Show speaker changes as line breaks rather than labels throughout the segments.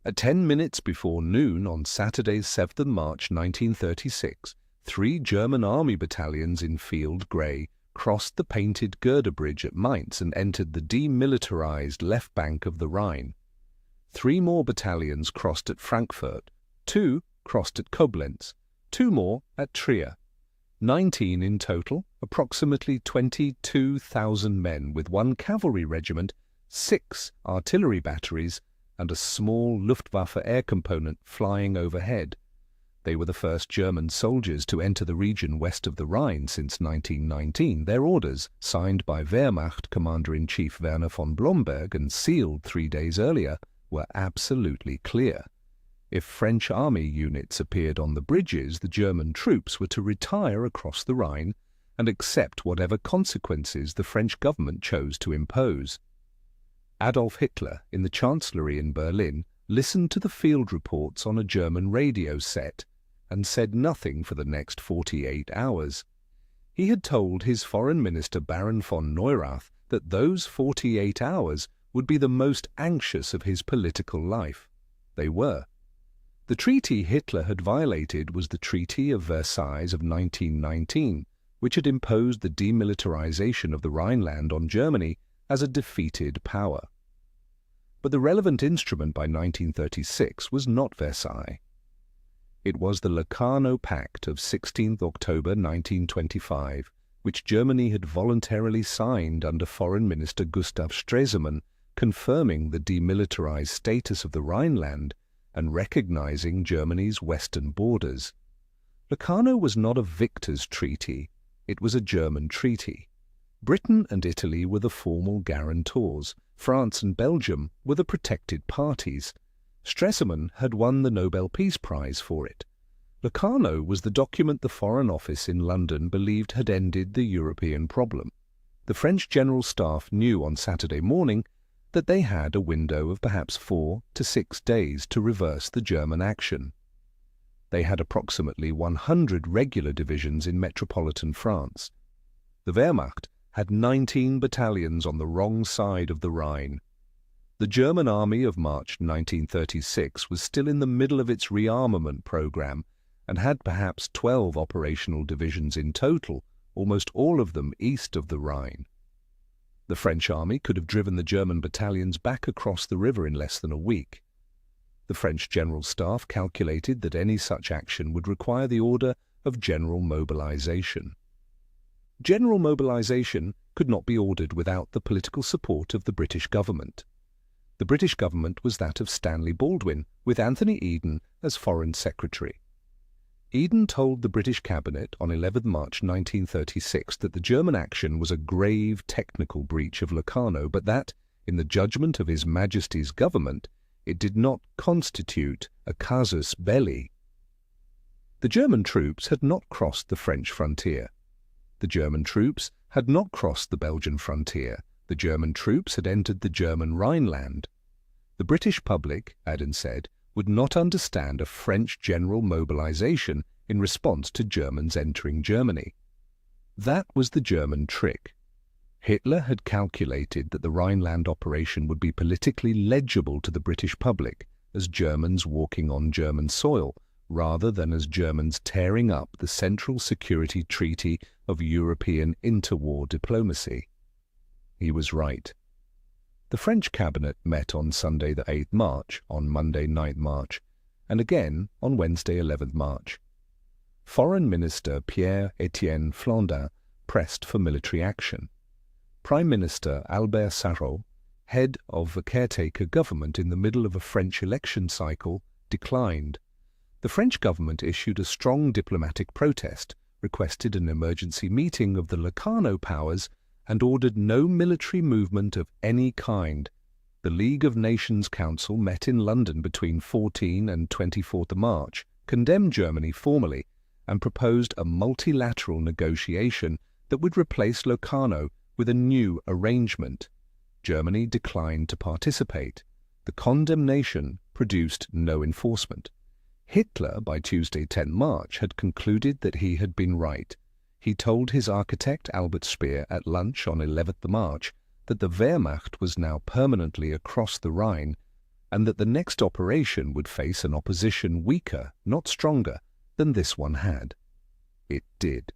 At 10 minutes before noon on Saturday, 7th March 1936, 3 German army battalions in field grey crossed the painted girder bridge at Mainz and entered the demilitarised left bank of the Rhine. 3 more battalions crossed at Frankfurt, 2 crossed at Koblenz, 2 more at Trier. 19 in total, approximately 22,000 men with 1 cavalry regiment, 6 artillery batteries, and a small Luftwaffe air component flying overhead. They were the first German soldiers to enter the region west of the Rhine since 1919. Their orders, signed by Wehrmacht Commander-in-Chief Werner von Blomberg and sealed 3 days earlier, were absolutely clear. If French army units appeared on the bridges, the German troops were to retire across the Rhine and accept whatever consequences the French government chose to impose. Adolf Hitler, in the Chancellery in Berlin, listened to the field reports on a German radio set and said nothing for the next 48 hours. He had told his foreign minister Baron von Neurath that those 48 hours would be the most anxious of his political life. They were. The treaty Hitler had violated was the Treaty of Versailles of 1919, which had imposed the demilitarization of the Rhineland on Germany as a defeated power. But the relevant instrument by 1936 was not Versailles. It was the Locarno Pact of 16th October 1925, which Germany had voluntarily signed under Foreign Minister Gustav Stresemann, confirming the demilitarized status of the Rhineland and recognizing Germany's western borders. Locarno was not a victor's treaty, it was a German treaty. Britain and Italy were the formal guarantors. France and Belgium were the protected parties. Stresemann had won the Nobel Peace Prize for it. Locarno was the document the Foreign Office in London believed had ended the European problem. The French General Staff knew on Saturday morning that they had a window of perhaps 4 to 6 days to reverse the German action. They had approximately 100 regular divisions in metropolitan France. The Wehrmacht had 19 battalions on the wrong side of the Rhine. The German army of March 1936 was still in the middle of its rearmament program and had perhaps 12 operational divisions in total, almost all of them east of the Rhine. The French army could have driven the German battalions back across the river in less than a week. The French General Staff calculated that any such action would require the order of general mobilization. General mobilization could not be ordered without the political support of the British government. The British government was that of Stanley Baldwin, with Anthony Eden as Foreign Secretary. Eden told the British Cabinet on 11 March 1936 that the German action was a grave technical breach of Locarno, but that, in the judgment of His Majesty's government, it did not constitute a casus belli. The German troops had not crossed the French frontier. The German troops had not crossed the Belgian frontier. The German troops had entered the German Rhineland. The British public, Eden said, would not understand a French general mobilization in response to Germans entering Germany. That was the German trick. Hitler had calculated that the Rhineland operation would be politically legible to the British public as Germans walking on German soil, rather than as Germans tearing up the Central Security Treaty of European interwar diplomacy. He was right. The French cabinet met on Sunday the 8th March, on Monday 9th March, and again on Wednesday 11th March. Foreign Minister Pierre-Étienne Flandin pressed for military action. Prime Minister Albert Sarraut, head of the caretaker government in the middle of a French election cycle, declined. The French government issued a strong diplomatic protest, requested an emergency meeting of the Locarno powers, and ordered no military movement of any kind. The League of Nations Council met in London between 14 and 24th March, condemned Germany formally, and proposed a multilateral negotiation that would replace Locarno with a new arrangement. Germany declined to participate. The condemnation produced no enforcement. Hitler, by Tuesday 10 March, had concluded that he had been right. He told his architect Albert Speer at lunch on 11th March that the Wehrmacht was now permanently across the Rhine, and that the next operation would face an opposition weaker, not stronger, than this one had. It did.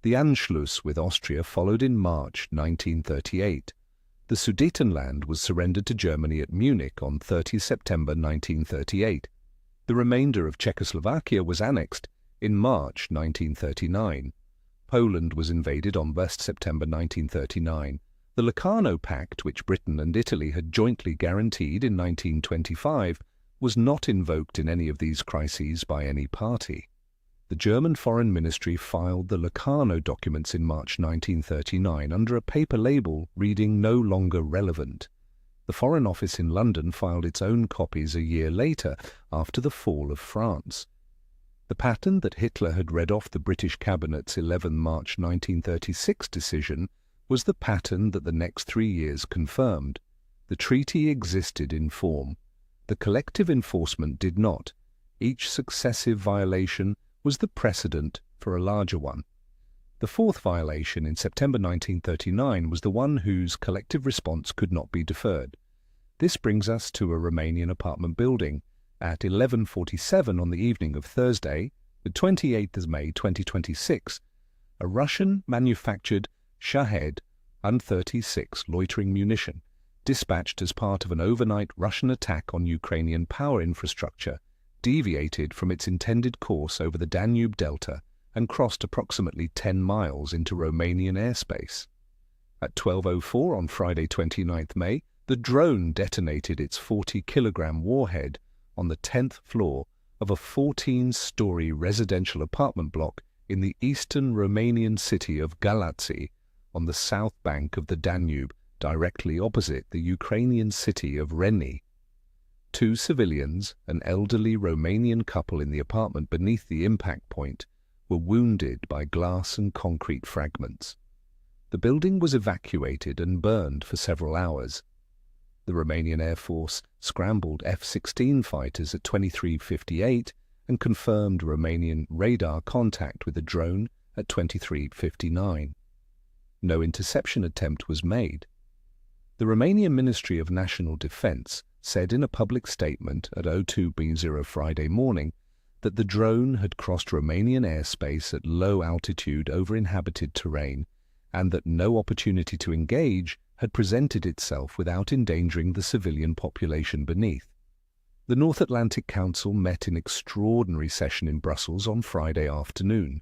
The Anschluss with Austria followed in March 1938. The Sudetenland was surrendered to Germany at Munich on 30 September 1938. The remainder of Czechoslovakia was annexed in March 1939. Poland was invaded on 1 September 1939. The Locarno Pact, which Britain and Italy had jointly guaranteed in 1925, was not invoked in any of these crises by any party. The German Foreign Ministry filed the Locarno documents in March 1939 under a paper label reading "no longer relevant." The Foreign Office in London filed its own copies a year later, after the fall of France. The pattern that Hitler had read off the British Cabinet's 11 March 1936 decision was the pattern that the next 3 years confirmed. The treaty existed in form. The collective enforcement did not. Each successive violation was the precedent for a larger one. The fourth violation in September 1939 was the one whose collective response could not be deferred. This brings us to a Romanian apartment building. At 11:47 on the evening of Thursday, the 28th of May 2026, a Russian-manufactured Shahed-136 loitering munition, dispatched as part of an overnight Russian attack on Ukrainian power infrastructure, deviated from its intended course over the Danube Delta and crossed approximately 10 miles into Romanian airspace. At 12:04 on Friday 29th May, the drone detonated its 40-kilogram warhead on the 10th floor of a 14-story residential apartment block in the eastern Romanian city of Galați, on the south bank of the Danube, directly opposite the Ukrainian city of Rhine. 2 civilians, an elderly Romanian couple in the apartment beneath the impact point, were wounded by glass and concrete fragments. The building was evacuated and burned for several hours. The Romanian Air Force scrambled F-16 fighters at 23:58 and confirmed Romanian radar contact with the drone at 23:59. No interception attempt was made. The Romanian Ministry of National Defense said in a public statement at 02:00 Friday morning that the drone had crossed Romanian airspace at low altitude over inhabited terrain, and that no opportunity to engage had presented itself without endangering the civilian population beneath. The North Atlantic Council met in extraordinary session in Brussels on Friday afternoon.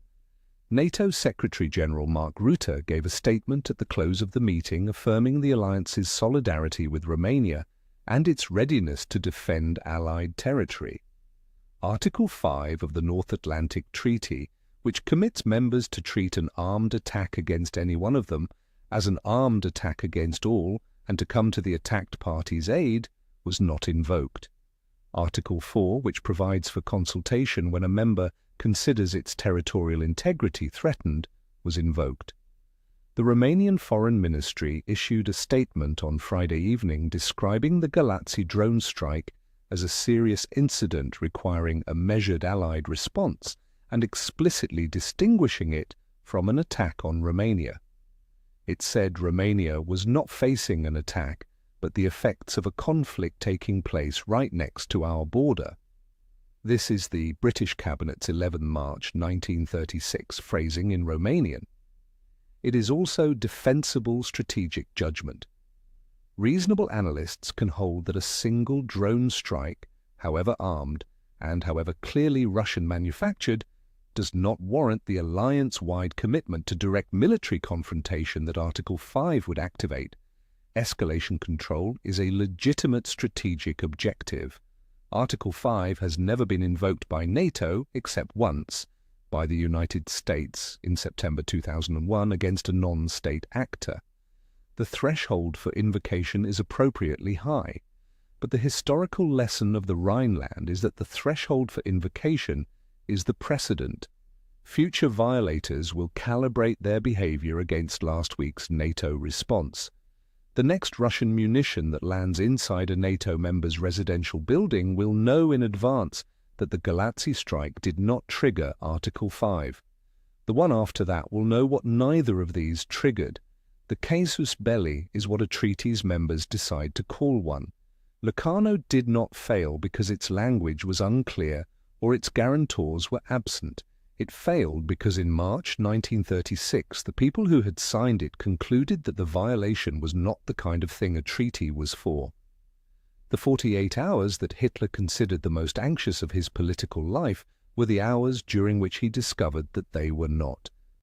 NATO Secretary-General Mark Rutte gave a statement at the close of the meeting affirming the alliance's solidarity with Romania and its readiness to defend Allied territory. Article 5 of the North Atlantic Treaty, which commits members to treat an armed attack against any one of them as an armed attack against all and to come to the attacked party's aid, was not invoked. Article 4, which provides for consultation when a member considers its territorial integrity threatened, was invoked. The Romanian Foreign Ministry issued a statement on Friday evening describing the Galați drone strike as a serious incident requiring a measured Allied response and explicitly distinguishing it from an attack on Romania. It said Romania was not facing an attack, but the effects of a conflict taking place right next to our border. This is the British Cabinet's 11 March 1936 phrasing in Romanian. It is also defensible strategic judgment. Reasonable analysts can hold that a single drone strike, however armed and however clearly Russian-manufactured, does not warrant the alliance-wide commitment to direct military confrontation that Article 5 would activate. Escalation control is a legitimate strategic objective. Article 5 has never been invoked by NATO except once, by the United States in September 2001 against a non-state actor. The threshold for invocation is appropriately high, but the historical lesson of the Rhineland is that the threshold for invocation is the precedent. Future violators will calibrate their behavior against last week's NATO response. The next Russian munition that lands inside a NATO member's residential building will know in advance that the Galați strike did not trigger Article 5. The one after that will know what neither of these triggered. The casus belli is what a treaty's members decide to call one. Locarno did not fail because its language was unclear or its guarantors were absent. It failed because in March 1936 the people who had signed it concluded that the violation was not the kind of thing a treaty was for. The 48 hours that Hitler considered the most anxious of his political life were the hours during which he discovered that they were not.